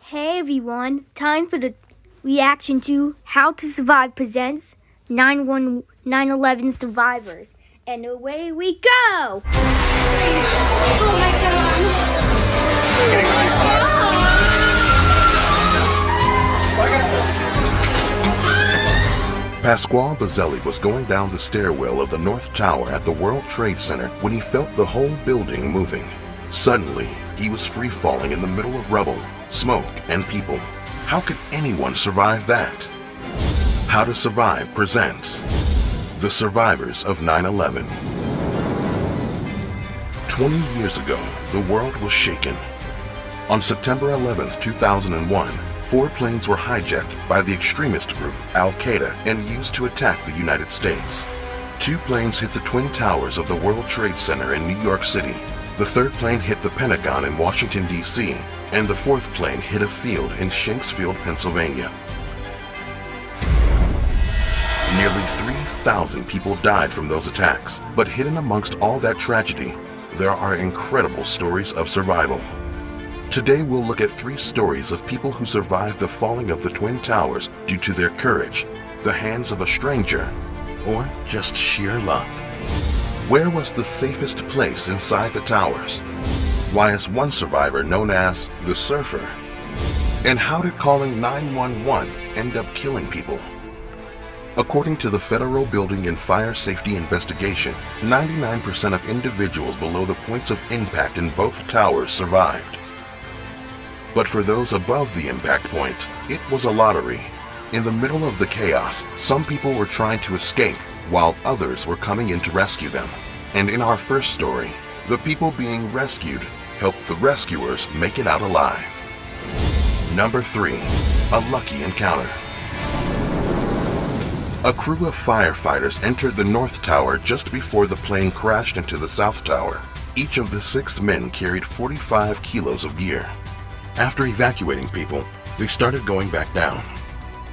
Hey everyone, time for the reaction to How to Survive presents 9/11 Survivors. And away we go! Oh my Pasquale Bazzelli was going down the stairwell of the North Tower at the World Trade Center when he felt the whole building moving. Suddenly, he was free-falling in the middle of rubble, smoke, and people. How could anyone survive that? How to Survive presents The Survivors of 9/11. 20 years ago, the world was shaken. On September 11, 2001, 4 planes were hijacked by the extremist group Al-Qaeda and used to attack the United States. 2 planes hit the Twin Towers of the World Trade Center in New York City. The 3rd plane hit the Pentagon in Washington, D.C., and the 4th plane hit a field in Shanksville, Pennsylvania. Nearly 3,000 people died from those attacks, but hidden amongst all that tragedy, there are incredible stories of survival. Today we'll look at 3 stories of people who survived the falling of the Twin Towers due to their courage, the hands of a stranger, or just sheer luck. Where was the safest place inside the towers? Why is one survivor known as the Surfer? And how did calling 911 end up killing people? According to the Federal Building and Fire Safety Investigation, 99% of individuals below the points of impact in both towers survived. But for those above the impact point, it was a lottery. In the middle of the chaos, some people were trying to escape, while others were coming in to rescue them. And in our first story, the people being rescued helped the rescuers make it out alive. Number 3. A lucky encounter. A crew of firefighters entered the North Tower just before the plane crashed into the South Tower. Each of the 6 men carried 45 kilos of gear. After evacuating people, they started going back down.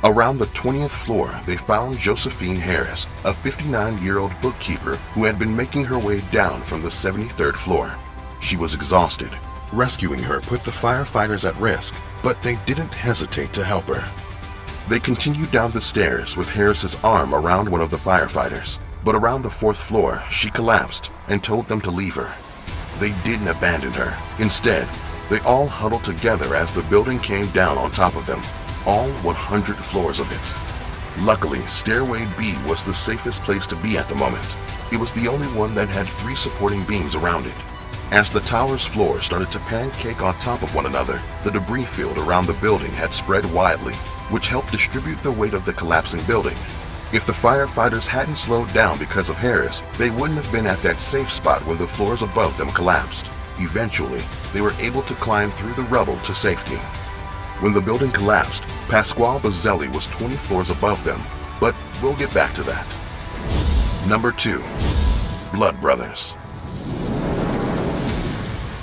Around the 20th floor, they found Josephine Harris, a 59-year-old bookkeeper who had been making her way down from the 73rd floor. She was exhausted. Rescuing her put the firefighters at risk, but they didn't hesitate to help her. They continued down the stairs with Harris's arm around one of the firefighters, but around the 4th floor, she collapsed and told them to leave her. They didn't abandon her. Instead, they all huddled together as the building came down on top of them, all 100 floors of it. Luckily, Stairway B was the safest place to be at the moment. It was the only one that had 3 supporting beams around it. As the tower's floors started to pancake on top of one another, the debris field around the building had spread widely, which helped distribute the weight of the collapsing building. If the firefighters hadn't slowed down because of Harris, they wouldn't have been at that safe spot when the floors above them collapsed. Eventually, they were able to climb through the rubble to safety. When the building collapsed, Pasquale Bazzelli was 20 floors above them, but we'll get back to that. Number 2. Blood Brothers.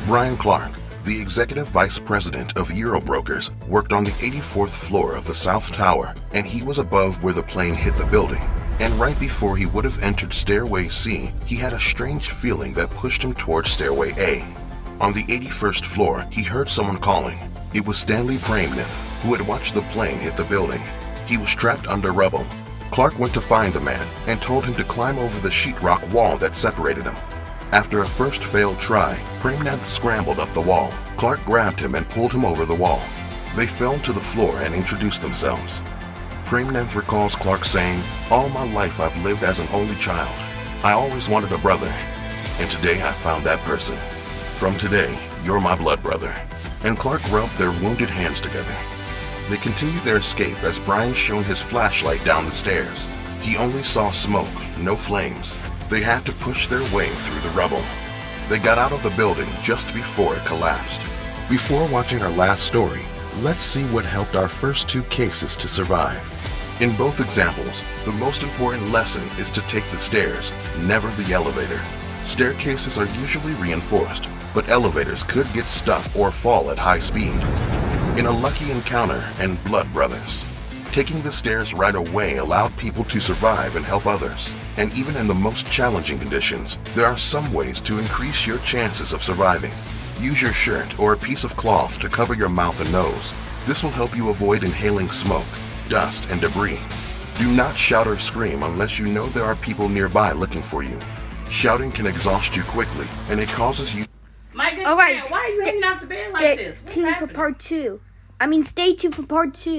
Brian Clark, the executive vice president of Eurobrokers, worked on the 84th floor of the South Tower, and he was above where the plane hit the building. And right before he would have entered Stairway C, he had a strange feeling that pushed him towards Stairway A. On the 81st floor, he heard someone calling. It was Stanley Premnath, who had watched the plane hit the building. He was trapped under rubble. Clark went to find the man and told him to climb over the sheetrock wall that separated them. After a first failed try, Premnath scrambled up the wall. Clark grabbed him and pulled him over the wall. They fell to the floor and introduced themselves. Premnath recalls Clark saying, "All my life I've lived as an only child. I always wanted a brother, and today I found that person. From today, you're my blood brother." And Clark rubbed their wounded hands together. They continued their escape as Brian shone his flashlight down the stairs. He only saw smoke, no flames. They had to push their way through the rubble. They got out of the building just before it collapsed. Before watching our last story, let's see what helped our first 2 cases to survive. In both examples, the most important lesson is to take the stairs, never the elevator. Staircases are usually reinforced, but elevators could get stuck or fall at high speed. In A Lucky Encounter and Blood Brothers, taking the stairs right away allowed people to survive and help others. And even in the most challenging conditions, there are some ways to increase your chances of surviving. Use your shirt or a piece of cloth to cover your mouth and nose. This will help you avoid inhaling smoke, dust, and debris. Do not shout or scream unless you know there are people nearby looking for you. Shouting can exhaust you quickly, and it causes you. My good All right, friend, why are you hanging out the bed like stay this? What's tuned for happening? part 2. Stay tuned for part 2.